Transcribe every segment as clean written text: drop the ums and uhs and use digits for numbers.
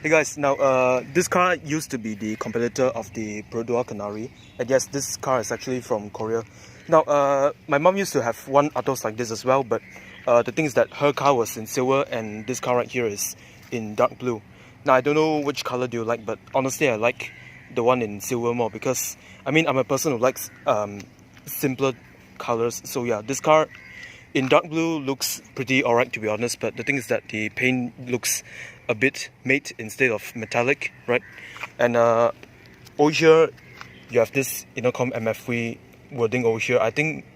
Hey guys, now this car used to be the competitor of the Perodua Kenari, and yes, this car is actually from Korea. Now, my mom used to have one Atos like this as well, but the thing is that her car was in silver and this car right here is in dark blue. Now, I don't know which color do you like, but honestly, I like the one in silver more because, I mean, I'm a person who likes simpler colors. So yeah, this car in dark blue looks pretty alright to be honest, but the thing is that the paint looks a bit matte instead of metallic, right? And over here you have this Inokom MFV wording over here. I think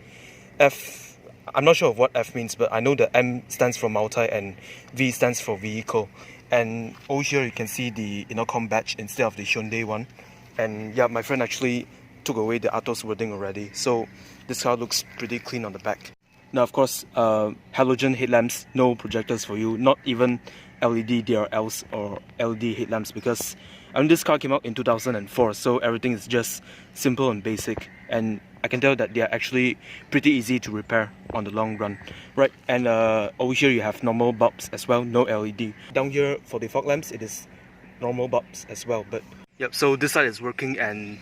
F, I'm not sure of what F means, but I know that M stands for multi and V stands for vehicle. And over here you can see the Inokom badge instead of the Hyundai one. And yeah, my friend actually took away the Atos wording already, so this car looks pretty clean on the back. Now, of course, halogen headlamps, no projectors for you, not even LED DRLs or LED headlamps, because I mean, this car came out in 2004, so everything is just simple and basic, and I can tell that they are actually pretty easy to repair on the long run, right? And over here you have normal bulbs as well, no LED. Down here for the fog lamps, it is normal bulbs as well, but yep, so this side is working and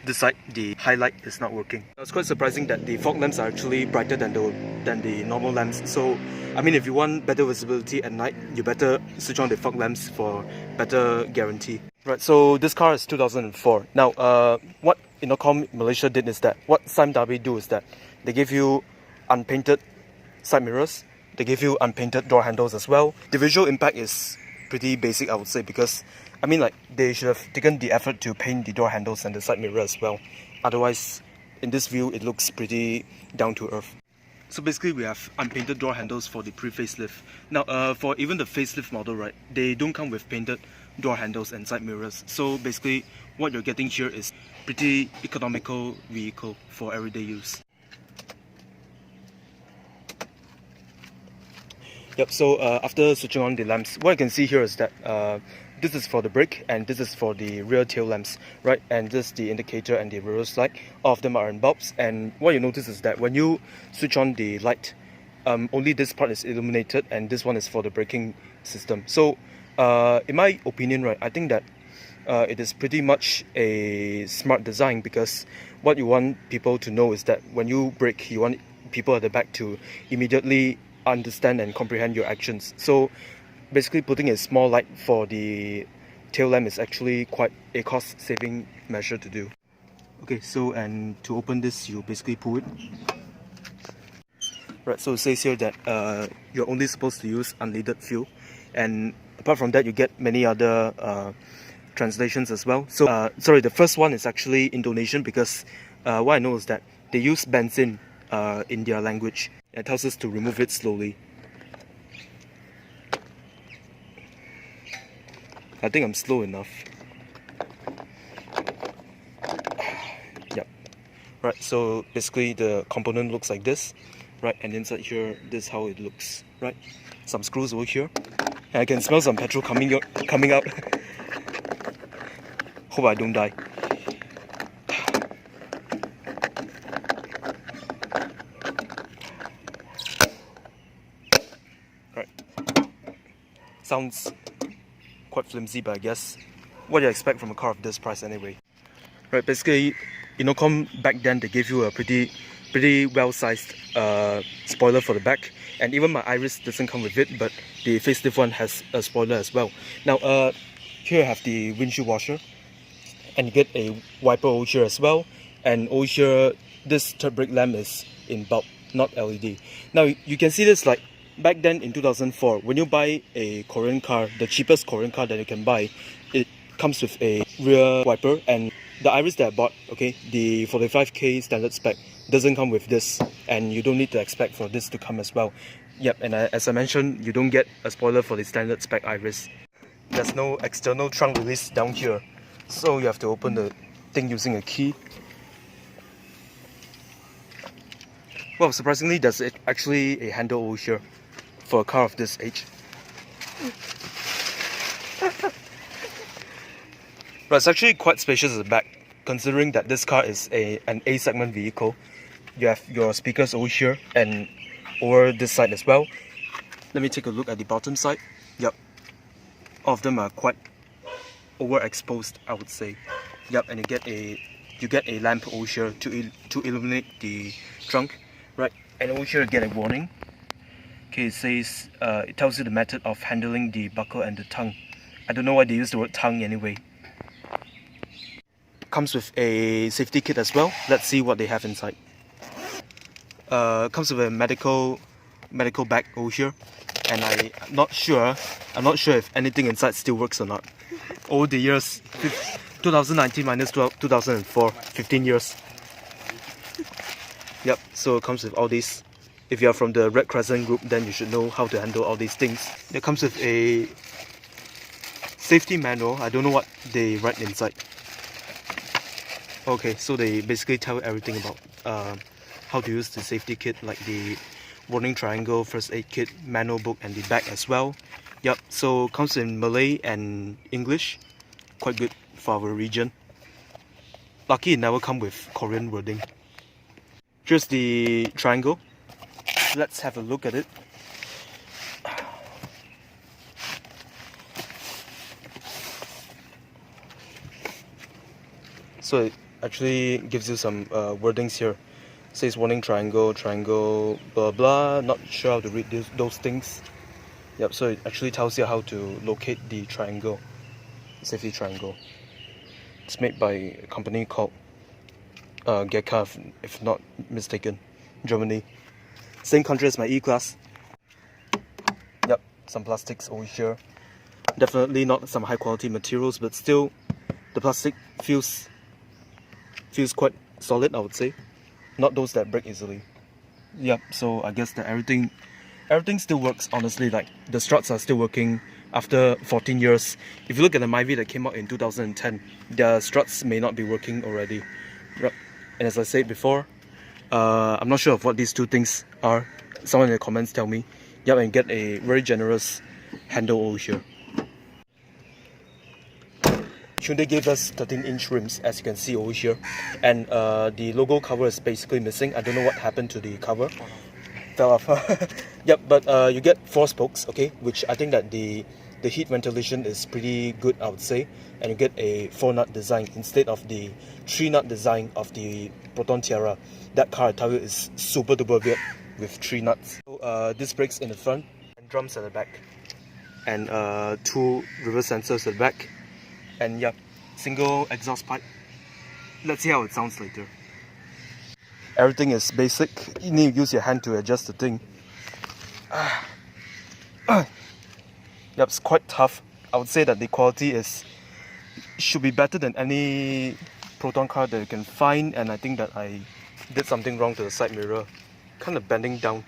this side, the highlight is not working. It's quite surprising that the fog lamps are actually brighter than the normal lamps. So, I mean, if you want better visibility at night, you better switch on the fog lamps for better guarantee. Right, so this car is 2004. Now, what Inokom Malaysia did is that, what SIMW do is that they give you unpainted side mirrors, they give you unpainted door handles as well. The visual impact is pretty basic, I would say, because I mean, like, they should have taken the effort to paint the door handles and the side mirror as well. Otherwise, in this view, it looks pretty down to earth. So basically, we have unpainted door handles for the pre-facelift. Now, for even the facelift model, right, they don't come with painted door handles and side mirrors. So basically, what you're getting here is pretty economical vehicle for everyday use. Yep, so after switching on the lamps, what you can see here is that this is for the brake and this is for the rear tail lamps, right? And this is the indicator and the reverse light. All of them are in bulbs, and what you notice is that when you switch on the light, only this part is illuminated and this one is for the braking system. So in my opinion, right, I think that it is pretty much a smart design, because what you want people to know is that when you brake, you want people at the back to immediately understand and comprehend your actions. So basically, putting a small light for the tail lamp is actually quite a cost-saving measure to do. Okay, so and to open this, you basically pull it. Right, so it says here that you're only supposed to use unleaded fuel, and apart from that, you get many other translations as well. So sorry, the first one is actually Indonesian, because what I know is that they use benzene in their language. It tells us to remove it slowly. I think I'm slow enough. Yep. Right, so basically the component looks like this, right? And inside here, this is how it looks, right? Some screws over here. And I can smell some petrol coming out. Hope I don't die. Right. Sounds quite flimsy, but I guess what do you expect from a car of this price anyway? Right, basically, Inokom back then, they gave you a pretty well-sized spoiler for the back, and even my Iris doesn't come with it, but the facelift one has a spoiler as well. Now, here I have the windshield washer, and you get a wiper over here as well, and over here, this third brake lamp is in bulb, not LED. Now, you can see this, like, back then in 2004, when you buy a Korean car, the cheapest Korean car that you can buy, it comes with a rear wiper, and the Iris that I bought, okay, the 45k standard spec doesn't come with this, and you don't need to expect for this to come as well. Yep, and as I mentioned, you don't get a spoiler for the standard spec Iris. There's no external trunk release down here, so you have to open the thing using a key. Well, surprisingly, there's actually a handle over here for a car of this age. But it's actually quite spacious at the back, considering that this car is an A-segment vehicle. You have your speakers over here and over this side as well. Let me take a look at the bottom side. Yep, all of them are quite overexposed, I would say. Yep, and you get a lamp over here to illuminate the trunk, right? And over here you get a warning. Okay, it says it tells you the method of handling the buckle and the tongue. I don't know why they use the word tongue anyway. Comes with a safety kit as well. Let's see what they have inside. Comes with a medical bag over here, and I'm not sure if anything inside still works or not. Over the years, 2019 minus 2004, 15 years. Yep, so it comes with all these. If you are from the Red Crescent group, then you should know how to handle all these things. It comes with a safety manual. I don't know what they write inside. Okay, so they basically tell everything about how to use the safety kit, like the warning triangle, first aid kit, manual book, and the bag as well. Yep, so comes in Malay and English. Quite good for our region. Lucky it never come with Korean wording. Here's the triangle. Let's have a look at it. So it actually gives you some wordings here. It says warning triangle, blah blah. Not sure how to read those things. Yep, so it actually tells you how to locate the triangle, safety triangle. It's made by a company called Getz, if not mistaken, Germany. Same country as my E-Class. Yep, some plastics over here. Definitely not some high quality materials, but still the plastic feels quite solid, I would say. Not those that break easily. Yep, so I guess that everything still works, honestly. Like the struts are still working after 14 years. If you look at the Myvi that came out in 2010, their struts may not be working already. Yep. And as I said before, I'm not sure of what these two things are. Someone in the comments tell me. Yep, and get a very generous handle over here. Hyundai gave us 13-inch rims, as you can see over here, and the logo cover is basically missing. I don't know what happened to the cover. Fell off. Yep, but you get 4 spokes, okay, which I think that the heat ventilation is pretty good, I would say, and you get a 4-nut design instead of the 3-nut design of the Proton Tiara. That car, I tell you, is super duper weird with 3 nuts. So, disc brakes in the front and drums at the back, and 2 reverse sensors at the back, and yeah, single exhaust pipe. Let's see how it sounds later. Everything is basic. You need to use your hand to adjust the thing. Yep, it's quite tough. I would say that the quality should be better than any Proton car that you can find, and I think that I did something wrong to the side mirror. Kind of bending down.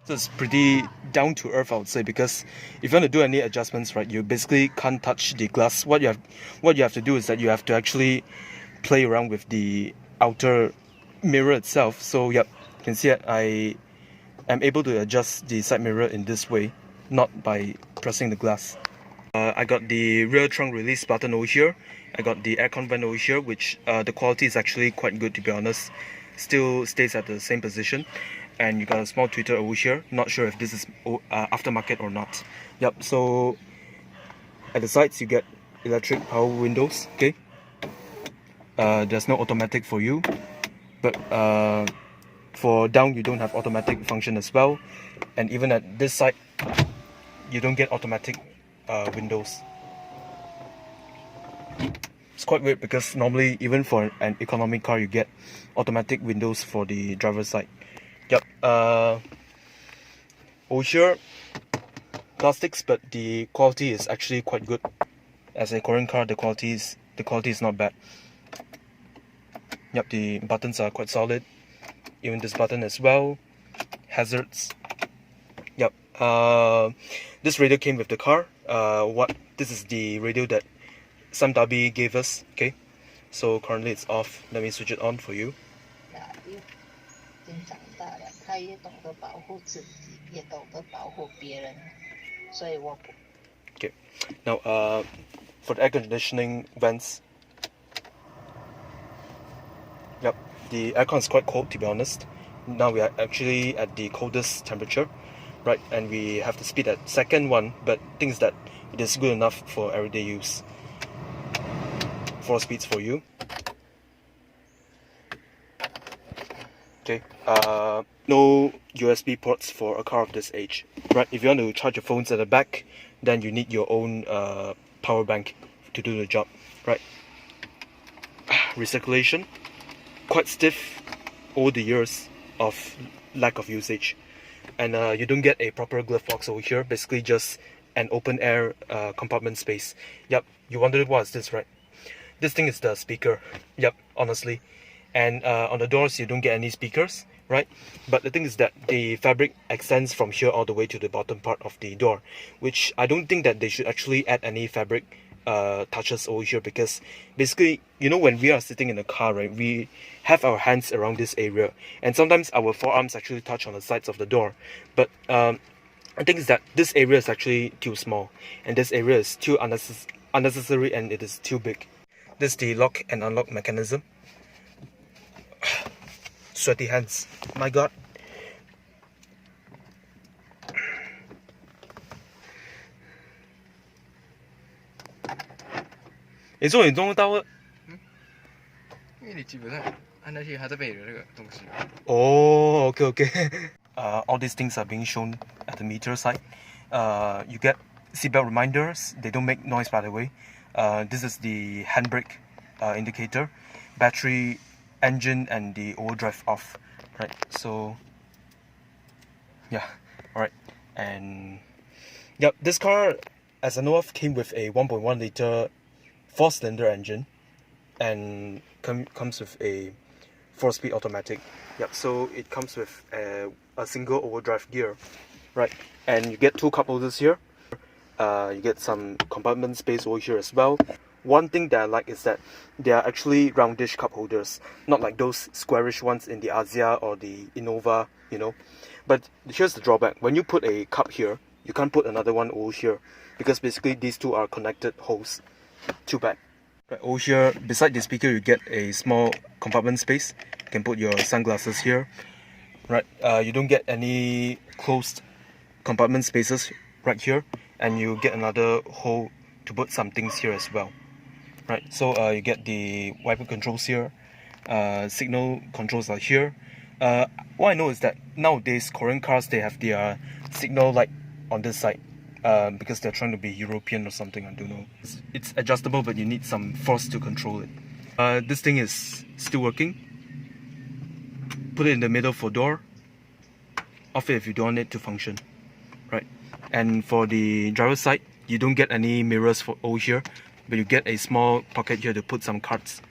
So it's pretty down to earth, I would say, because if you want to do any adjustments, right, you basically can't touch the glass. What you have to do is that you have to actually play around with the outer mirror itself. So yep, you can see that I am able to adjust the side mirror in this way, not by pressing the glass. I got the rear trunk release button over here. I got the aircon vent over here, which the quality is actually quite good, to be honest. Still stays at the same position. And you got a small tweeter over here. Not sure if this is aftermarket or not. Yep, so at the sides you get electric power windows, okay? There's no automatic for you, but for down you don't have automatic function as well. And even at this side, you don't get automatic windows. It's quite weird because normally even for an economy car you get automatic windows for the driver's side. Yep. Over here, plastics, but the quality is actually quite good. As a Korean car, the quality is not bad. Yep, the buttons are quite solid. Even this button as well. Hazards. Yep. This radio came with the car. This is the radio that Sam Darby gave us. Okay. So currently it's off. Let me switch it on for you. Okay. Now, for the air conditioning vents. Yep, the aircon is quite cold, to be honest. Now we are actually at the coldest temperature, right? And we have the speed at second one, but things that it is good enough for everyday use. 4 speeds for you. Okay, no USB ports for a car of this age, right? If you want to charge your phones at the back, then you need your own power bank to do the job, right? Recirculation, quite stiff over the years of lack of usage, and you don't get a proper glove box over here, basically just an open air compartment space. Yep, you wondered what is this, right? This thing is the speaker. Yep, honestly. And on the doors you don't get any speakers, right? But the thing is that the fabric extends from here all the way to the bottom part of the door, which I don't think that they should actually add any fabric touches over here, because basically, you know, when we are sitting in a car, right, we have our hands around this area, and sometimes our forearms actually touch on the sides of the door. But I think is that this area is actually too small, and this area is too unnecessary, and it is too big. This is the lock and unlock mechanism. Sweaty hands, my god.你终于弄到了。因为你记不太，按那些还在背着这个东西。Oh, okay, okay. All these things are being shown at the meter side. You get seatbelt reminders. They don't make noise, by the way. This is the handbrake indicator, battery, engine, and the overdrive off. Right. So, yeah. All right. And yep, this car, as I know of, came with a 1.1 liter 4-cylinder engine, and comes with a 4-speed automatic. Yep, so it comes with a single overdrive gear, right? And you get 2 cup holders here. You get some compartment space over here as well. One thing that I like is that they are actually roundish cup holders, not like those squarish ones in the Asia or the Innova, you know. But here's the drawback: when you put a cup here, you can't put another one over here, because basically these two are connected holes. Too bad. Right, over here, beside the speaker, you get a small compartment space. You can put your sunglasses here. Right, you don't get any closed compartment spaces right here, and you get another hole to put some things here as well. Right, so you get the wiper controls here. Signal controls are here. What I know is that nowadays Korean cars, they have their signal light on this side. Because they're trying to be European or something, I don't know. It's adjustable, but you need some force to control it. This thing is still working. Put it in the middle for door. Off it if you don't want it to function. Right. And for the driver's side, you don't get any mirrors for over here, but you get a small pocket here to put some cards.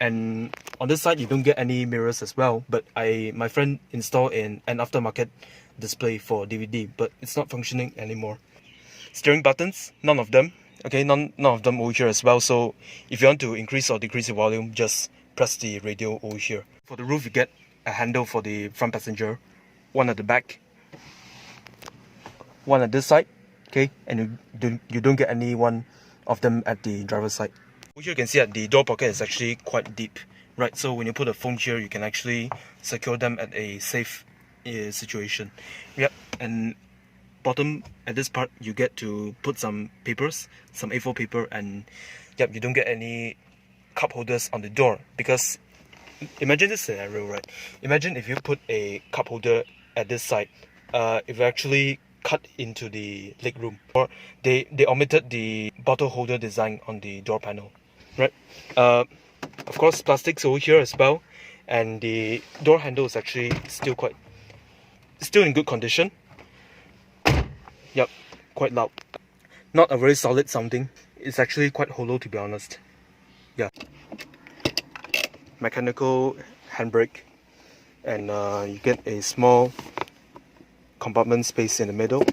And on this side, you don't get any mirrors as well, but my friend installed an aftermarket display for DVD, but it's not functioning anymore. Steering buttons, none of them. Okay, none of them over here as well. So if you want to increase or decrease the volume, just press the radio over here. For the roof, you get a handle for the front passenger, one at the back, one at this side. Okay, and you don't get any one of them at the driver's side. Over here you can see that the door pocket is actually quite deep, right? So when you put a phone here, you can actually secure them at a safe situation. Yep, and bottom at this part you get to put some papers, some A4 paper, and yep, you don't get any cup holders on the door, because imagine this scenario, right? Imagine if you put a cup holder at this side, it will actually cut into the legroom, or they omitted the bottle holder design on the door panel, right? Of course, plastics over here as well, and the door handle is actually still in good condition. Yep, quite loud. Not a very solid sounding. It's actually quite hollow, to be honest. Yeah. Mechanical handbrake, and you get a small compartment space in the middle,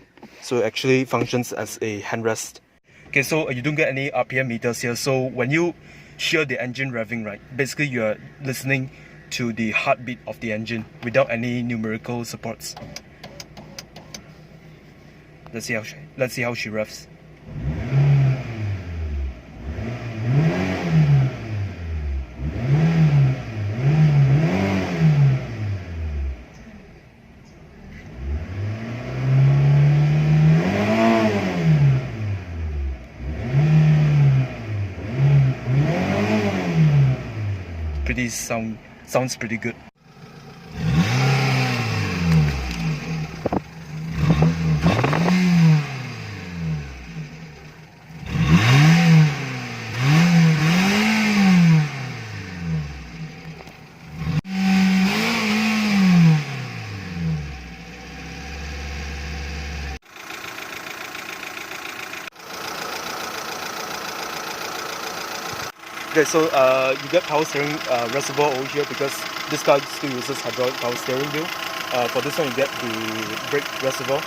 so it actually functions as a handrest. Okay, so you don't get any RPM meters here, so when you hear the engine revving, right, basically you're listening to the heartbeat of the engine without any numerical supports. Let's see how she revs. sounds pretty good. Okay, so you get power steering reservoir over here because this car still uses hydraulic power steering wheel. For this one you get the brake reservoir,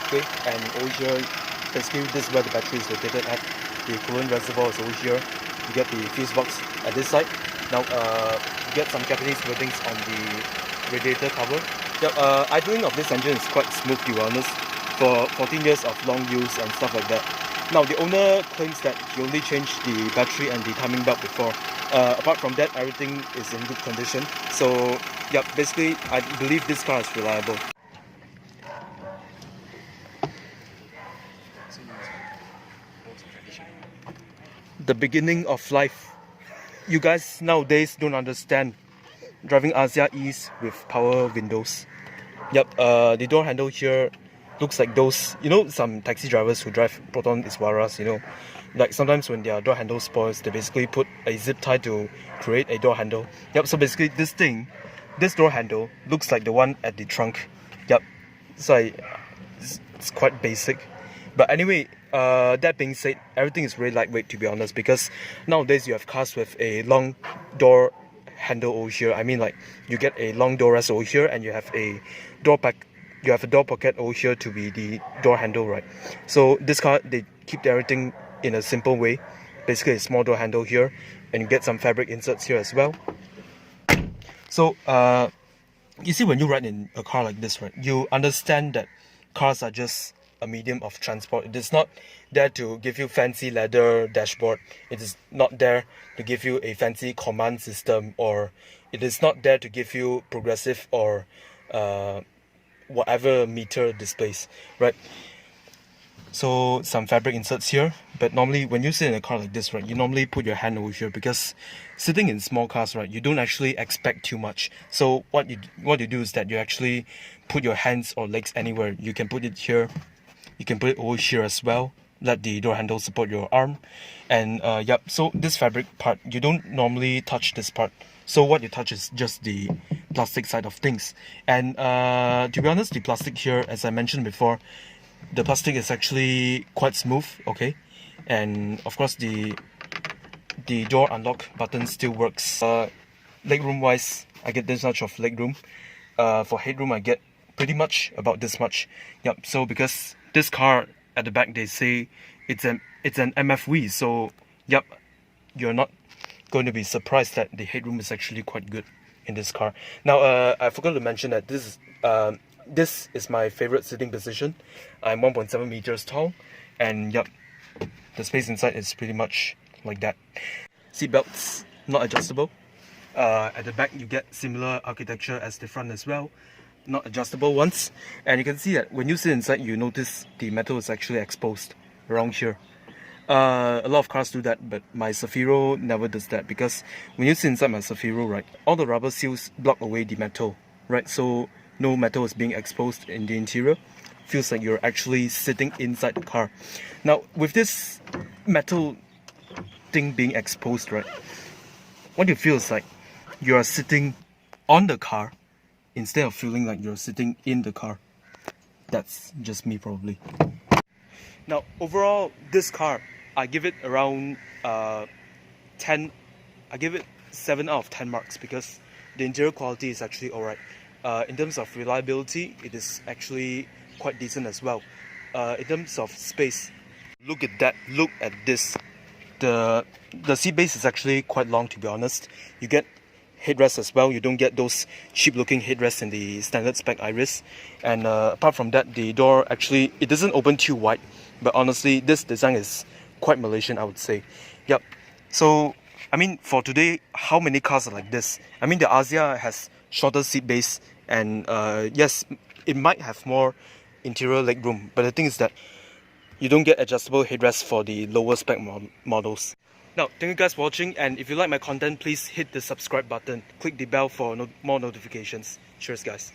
okay, and over here basically this is where the battery is located at. The coolant reservoir is over here. You get the fuse box at this side. Now you get some Japanese weldings on the radiator cover. Idling of this engine is quite smooth, to be honest, for 14 years of long use and stuff like that. Now the owner claims that he only changed the battery and the timing belt before. Apart from that, everything is in good condition. So yeah, basically I believe this car is reliable. The beginning of life. You guys nowadays don't understand driving Asia East with power windows. Yep, the door handle here looks like those, you know, some taxi drivers who drive Proton Iswaras, you know, like sometimes when their door handle spoils, they basically put a zip tie to create a door handle. Yep, so basically this door handle looks like the one at the trunk. Yep, so it's quite basic. But anyway, that being said, everything is really lightweight, to be honest, because nowadays you have cars with a long door handle over here. I mean, like, you get a long door rest over here and you have a door pocket over here to be the door handle, right? So this car, they keep everything in a simple way. Basically a small door handle here, and you get some fabric inserts here as well. So you see, when you ride in a car like this, right, you understand that cars are just a medium of transport. It is not there to give you fancy leather dashboard. It is not there to give you a fancy command system, or it is not there to give you progressive or whatever meter displays, right? So some fabric inserts here, but normally when you sit in a car like this, right, you normally put your hand over here, because sitting in small cars, right, you don't actually expect too much. So what you do is that you actually put your hands or legs anywhere. You can put it here, you can put it over here as well. Let the door handle support your arm, and yep. So this fabric part, you don't normally touch this part. So what you touch is just the plastic side of things. And to be honest, the plastic here, as I mentioned before, the plastic is actually quite smooth, okay? And of course the door unlock button still works. Legroom wise, I get this much of legroom. For headroom, I get pretty much about this much. Yep. So because this car at the back, they say it's an MFV, so yep, you're not going to be surprised that the headroom is actually quite good in this car. Now I forgot to mention that this is my favorite sitting position. I'm 1.7 meters tall, and yep, the space inside is pretty much like that. Seat belts not adjustable. At the back you get similar architecture as the front as well, not adjustable ones. And you can see that when you sit inside, you notice the metal is actually exposed around here. A lot of cars do that, but my Zafiro never does that, because when you sit inside my Zafiro, right, all the rubber seals block away the metal, right? So no metal is being exposed in the interior. Feels like you're actually sitting inside the car. Now with this metal thing being exposed, right, what you feel is like you are sitting on the car instead of feeling like you're sitting in the car. That's just me, probably. Now overall, this car, I give it around 10. I give it 7 out of 10 marks, because the interior quality is actually alright. In terms of reliability, it is actually quite decent as well. In terms of space, look at that, look at this. The seat base is actually quite long, to be honest. You get headrests as well. You don't get those cheap looking headrests in the standard spec Iris. And apart from that, the door actually, it doesn't open too wide, but honestly this design is quite Malaysian, I would say. Yep. So I mean, for today, how many cars are like this? I mean, the Asia has shorter seat base, and yes, it might have more interior legroom, but the thing is that you don't get adjustable headrests for the lower spec models. Now, thank you guys for watching, and if you like my content, please hit the subscribe button. Click the bell for more notifications. Cheers, guys.